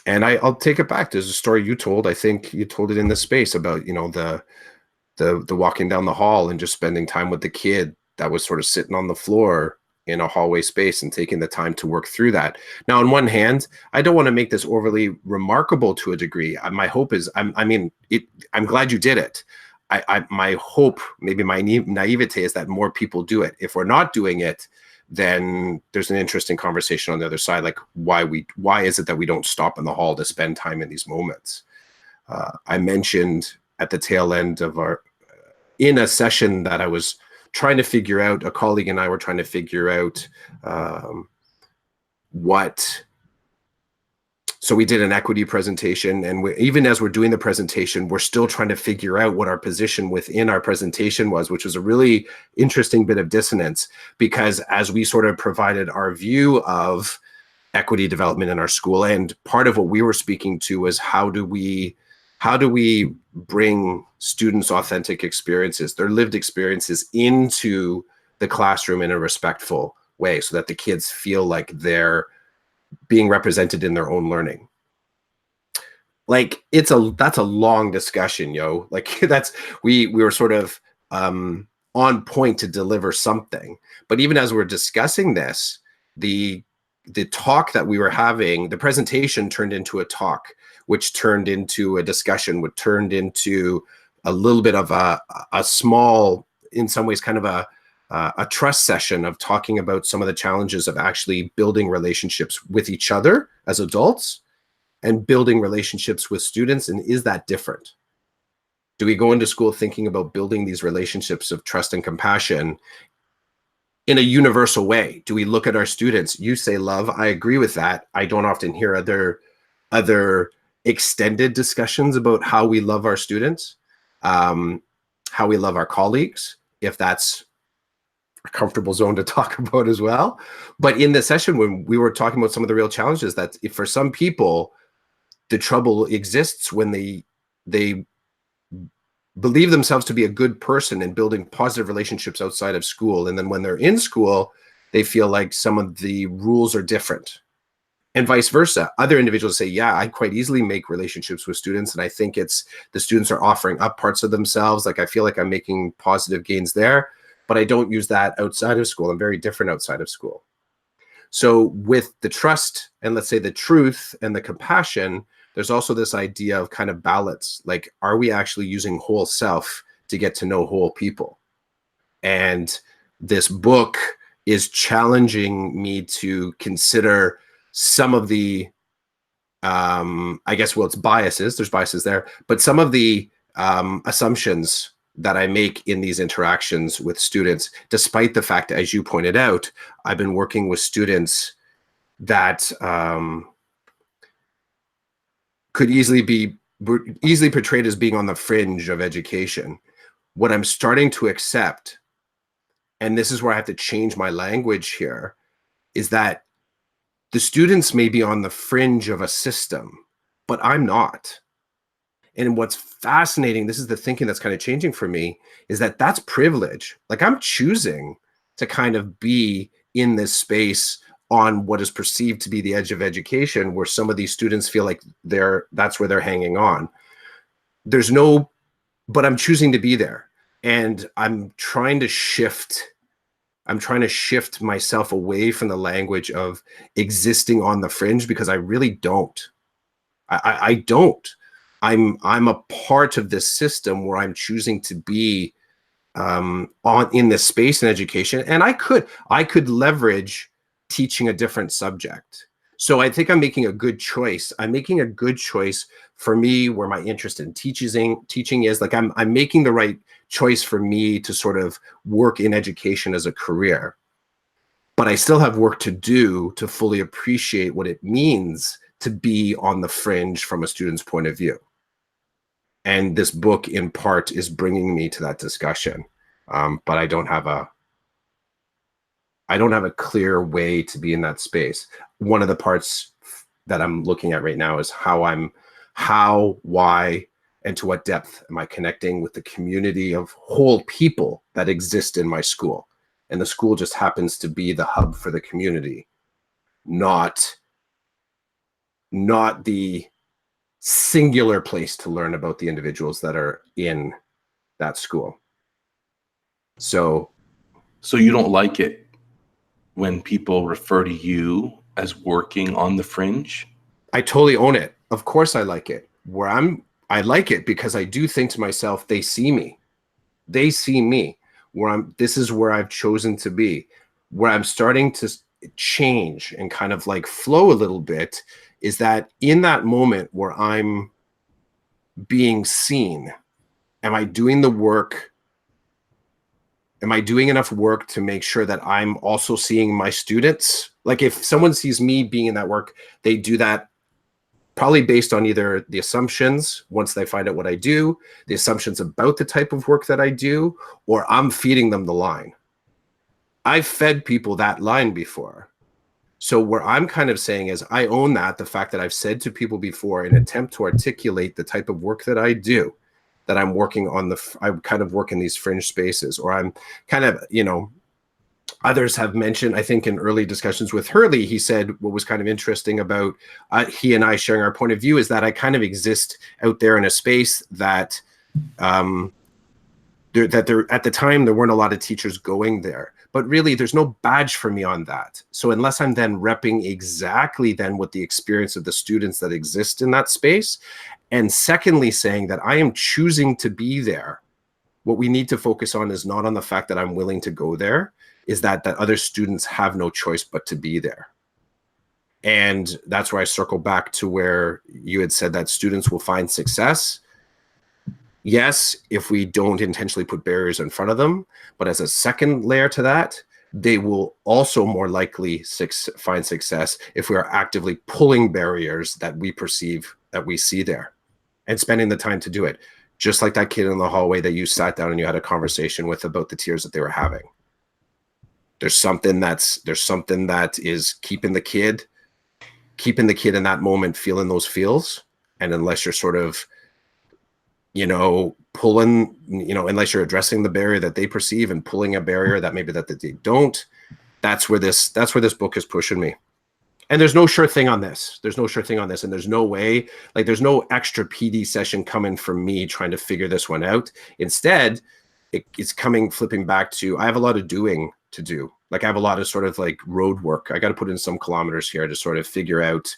And I'll take it back. There's a story you told. I think you told it in this space about, the walking down the hall and just spending time with the kid that was sort of sitting on the floor in a hallway space and taking the time to work through that. Now, on one hand, I don't want to make this overly remarkable to a degree. My hope is, I'm glad you did it. My hope, maybe my naivete, is that more people do it. If we're not doing it, then there's an interesting conversation on the other side, like why is it that we don't stop in the hall to spend time in these moments? I mentioned at the tail end of in a session that I was trying to figure out, a colleague and I were trying to figure out so we did an equity presentation, and even as we're doing the presentation, we're still trying to figure out what our position within our presentation was, which was a really interesting bit of dissonance, because as we sort of provided our view of equity development in our school, and part of what we were speaking to was how do we bring students' authentic experiences, their lived experiences, into the classroom in a respectful way so that the kids feel like they're being represented in their own learning. Like, that's a long discussion, yo. Like, we were sort of on point to deliver something. But even as we're discussing this, the talk that we were having, the presentation turned into a talk, which turned into a discussion, which turned into a little bit of a small, in some ways, kind of a trust session of talking about some of the challenges of actually building relationships with each other as adults and building relationships with students. And is that different? Do we go into school thinking about building these relationships of trust and compassion in a universal way? Do we look at our students? You say love. I agree with that. I don't often hear other extended discussions about how we love our students, how we love our colleagues, if that's a comfortable zone to talk about as well. But in the session, when we were talking about some of the real challenges, that if for some people, the trouble exists when they believe themselves to be a good person and building positive relationships outside of school. And then when they're in school, they feel like some of the rules are different. And vice versa. Other individuals say, yeah, I quite easily make relationships with students. And I think it's the students are offering up parts of themselves. Like, I feel like I'm making positive gains there, but I don't use that outside of school. I'm very different outside of school. So with the trust and, let's say, the truth and the compassion, there's also this idea of kind of balance. Like, are we actually using whole self to get to know whole people? And this book is challenging me to consider some of the, I guess, well, it's biases. There's biases there, but some of the assumptions that I make in these interactions with students, despite the fact, as you pointed out, I've been working with students that could easily be portrayed as being on the fringe of education. What I'm starting to accept, and this is where I have to change my language here, is that the students may be on the fringe of a system, but I'm not. And what's fascinating, this is the thinking that's kind of changing for me, is that that's privilege. Like, I'm choosing to kind of be in this space on what is perceived to be the edge of education, where some of these students feel like that's where they're hanging on. But I'm choosing to be there. And I'm trying to shift myself away from the language of existing on the fringe, because I really don't. I don't. I'm a part of this system where I'm choosing to be in this space in education, and I could leverage teaching a different subject. So I think I'm making a good choice. I'm making a good choice for me, where my interest in teaching is. Like, I'm making the right choice for me to sort of work in education as a career. But I still have work to do to fully appreciate what it means to be on the fringe from a student's point of view. And this book, in part, is bringing me to that discussion. But I don't have a clear way to be in that space. One of the parts that I'm looking at right now is why, and to what depth am I connecting with the community of whole people that exist in my school. And the school just happens to be the hub for the community, not the singular place to learn about the individuals that are in that school. So you don't like it when people refer to you as working on the fringe? I totally own it. Of course I like it. I like it because I do think to myself, they see me. They see me. This is where I've chosen to be. Where I'm starting to change and kind of like flow a little bit is that in that moment where I'm being seen, am I doing the work? Am I doing enough work to make sure that I'm also seeing my students? Like, if someone sees me being in that work, they do that probably based on either the assumptions, once they find out what I do, the assumptions about the type of work that I do, or I'm feeding them the line. I've fed people that line before. So where I'm kind of saying is, I own the fact that I've said to people before, in an attempt to articulate the type of work that I do, that I'm working on I kind of work in these fringe spaces, or I'm kind of, others have mentioned, I think in early discussions with Hurley, he said what was kind of interesting about he and I sharing our point of view is that I kind of exist out there in a space that at the time, there weren't a lot of teachers going there. But really, there's no badge for me on that. So unless I'm then repping exactly then what the experience of the students that exist in that space, and secondly, saying that I am choosing to be there, what we need to focus on is not on the fact that I'm willing to go there, is that other students have no choice but to be there. And that's where I circle back to where you had said that students will find success. Yes, if we don't intentionally put barriers in front of them, but as a second layer to that, they will also more likely find success if we are actively pulling barriers that we perceive, that we see there, and spending the time to do it. Just like that kid in the hallway that you sat down and you had a conversation with about the tears that they were having. There's something that is keeping the kid in that moment feeling those feels. And unless you're sort of, pulling, unless you're addressing the barrier that they perceive and pulling a barrier that maybe that they don't, that's where this book is pushing me. And there's no sure thing on this. And there's no way, like, there's no extra PD session coming from me trying to figure this one out. Instead, it's flipping back to, I have a lot of doing to do. Like, I have a lot of sort of like road work. I got to put in some kilometers here to sort of figure out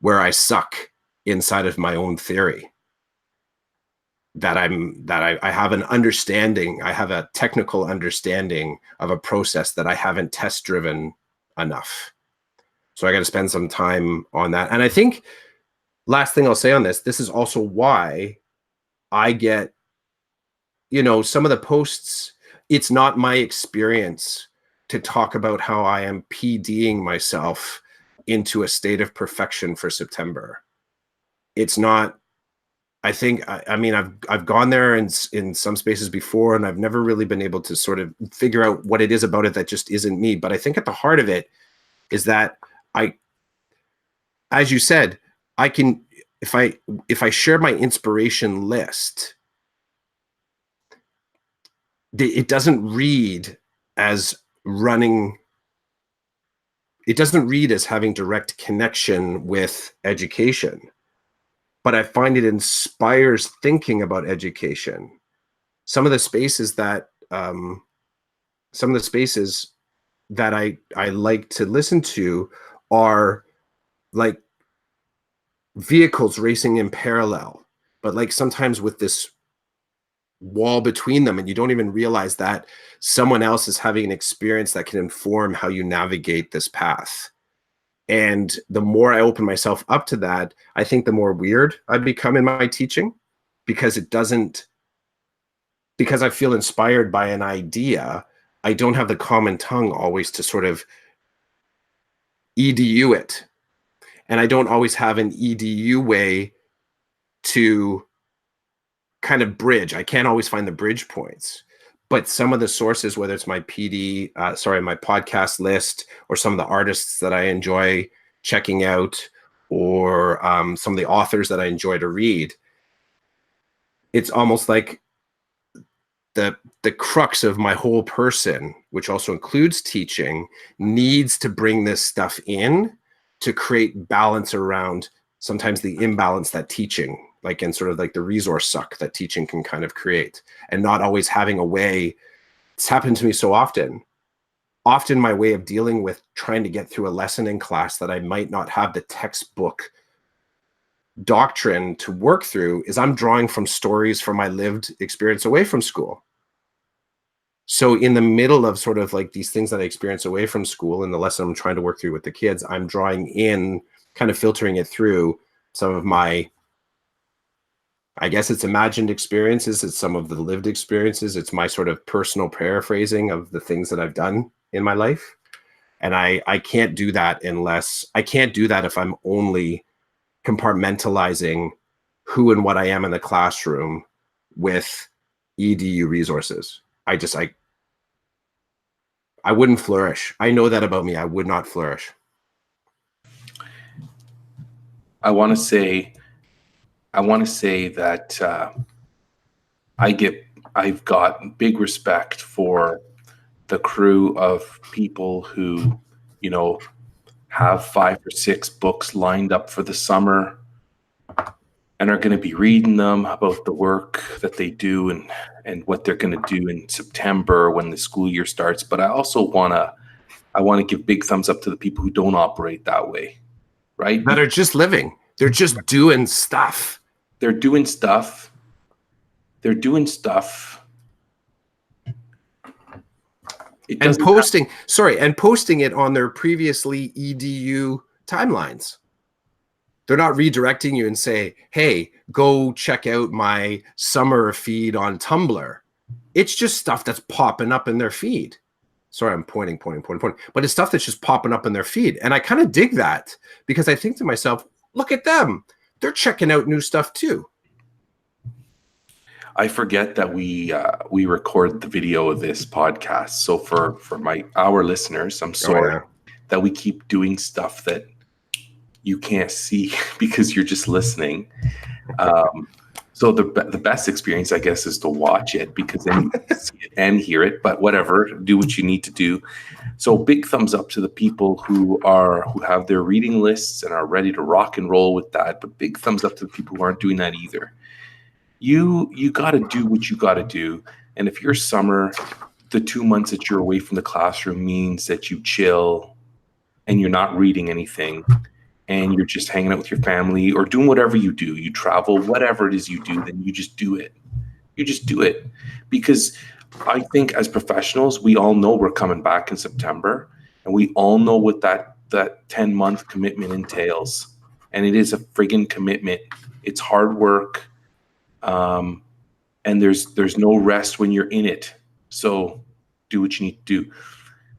where I suck inside of my own theory. That I have an understanding, I have a technical understanding of a process that I haven't test driven enough. So I got to spend some time on that. And I think last thing I'll say on this is also why I get, some of the posts, it's not my experience to talk about how I am PDing myself into a state of perfection for September. It's not. I think, I mean, I've gone there in some spaces before, and I've never really been able to sort of figure out what it is about it that just isn't me. But I think at the heart of it is that as you said, if I share my inspiration list, it doesn't read as running. It doesn't read as having direct connection with education, but I find it inspires thinking about education. Some of the spaces that I like to listen to are like vehicles racing in parallel, but like sometimes with this wall between them, and you don't even realize that someone else is having an experience that can inform how you navigate this path. And the more I open myself up to that, I think the more weird I become in my teaching, because because I feel inspired by an idea, I don't have the common tongue always to sort of EDU it. And I don't always have an EDU way to kind of bridge. I can't always find the bridge points. But some of the sources, whether it's my my podcast list, or some of the artists that I enjoy checking out, or some of the authors that I enjoy to read, it's almost like the crux of my whole person, which also includes teaching, needs to bring this stuff in to create balance around sometimes the imbalance that teaching, like, and sort of like the resource suck that teaching can kind of create, and not always having a way. It's happened to me so often. Often my way of dealing with trying to get through a lesson in class that I might not have the textbook doctrine to work through is I'm drawing from stories from my lived experience away from school. So in the middle of sort of like these things that I experience away from school and the lesson I'm trying to work through with the kids, I'm drawing in, kind of filtering it through some of my, I guess it's imagined experiences, it's some of the lived experiences, it's my sort of personal paraphrasing of the things that I've done in my life. And I can't do that if I'm only compartmentalizing who and what I am in the classroom with EDU resources. I wouldn't flourish. I know that about me. I would not flourish. I want to say that I've got big respect for the crew of people who, have 5 or 6 books lined up for the summer and are going to be reading them about the work that they do and what they're going to do in September when the school year starts. But I also want to give big thumbs up to the people who don't operate that way, right? That are just living. They're just doing stuff. They're doing stuff. And posting it on their previously EDU timelines. They're not redirecting you and say, hey, go check out my summer feed on Tumblr. It's just stuff that's popping up in their feed. Sorry, I'm pointing. But it's stuff that's just popping up in their feed. And I kind of dig that, because I think to myself, look at them. They're checking out new stuff too. I forget that we record the video of this podcast. So for our listeners, I'm sorry that we keep doing stuff that you can't see because you're just listening. So the best experience, I guess, is to watch it, because then you can see it and hear it. But whatever, do what you need to do. So big thumbs up to the people who have their reading lists and are ready to rock and roll with that. But big thumbs up to the people who aren't doing that either. You got to do what you got to do. And if your summer, the 2 months that you're away from the classroom, means that you chill and you're not reading anything, and you're just hanging out with your family or doing whatever you do, you travel, whatever it is you do, then you just do it. You just do it. Because I think as professionals, we all know we're coming back in September, and we all know what that 10-month commitment entails. And it is a friggin' commitment. It's hard work. And there's no rest when you're in it. So do what you need to do.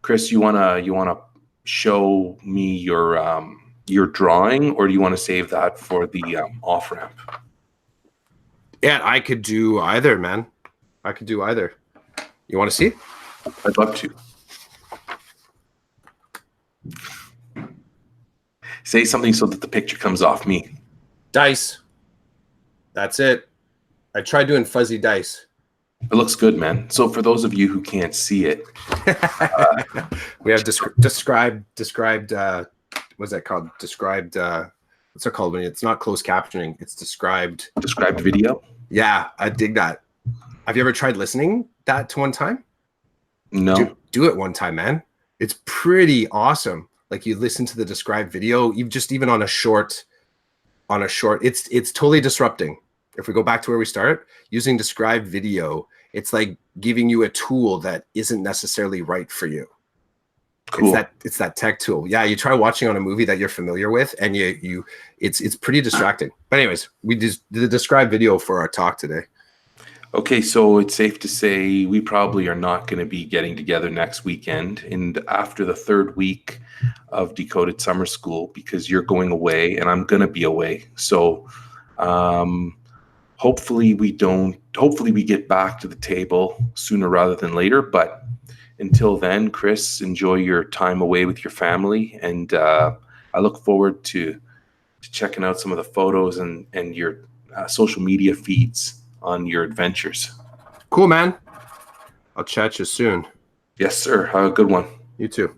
Chris, you wanna show me your drawing, or do you want to save that for the off ramp? Yeah, I could do either, man. I could do either. You want to see? I'd love to. Say something so that the picture comes off me. Dice. That's it. I tried doing fuzzy dice. It looks good, man. So for those of you who can't see it, We have described. What's that called? Described. What's it called when it's not closed captioning? It's described. described video. Yeah, I dig that. Have you ever tried listening that to one time? No. Do it one time, man. It's pretty awesome. Like you listen to the described video, you just even on a short, it's totally disrupting. If we go back to where we started, using described video, it's like giving you a tool that isn't necessarily right for you. Cool. It's that tech tool. Yeah, you try watching on a movie that you're familiar with, and it's pretty distracting. But anyways, we did the described video for our talk today. Okay, so it's safe to say we probably are not going to be getting together next weekend and after the third week of Decoded Summer School, because you're going away and I'm going to be away. So hopefully we get back to the table sooner rather than later. But until then, Chris, enjoy your time away with your family. And I look forward to checking out some of the photos and your social media feeds on your adventures. Cool, man. I'll chat you soon. Yes, sir. Have a good one. You too.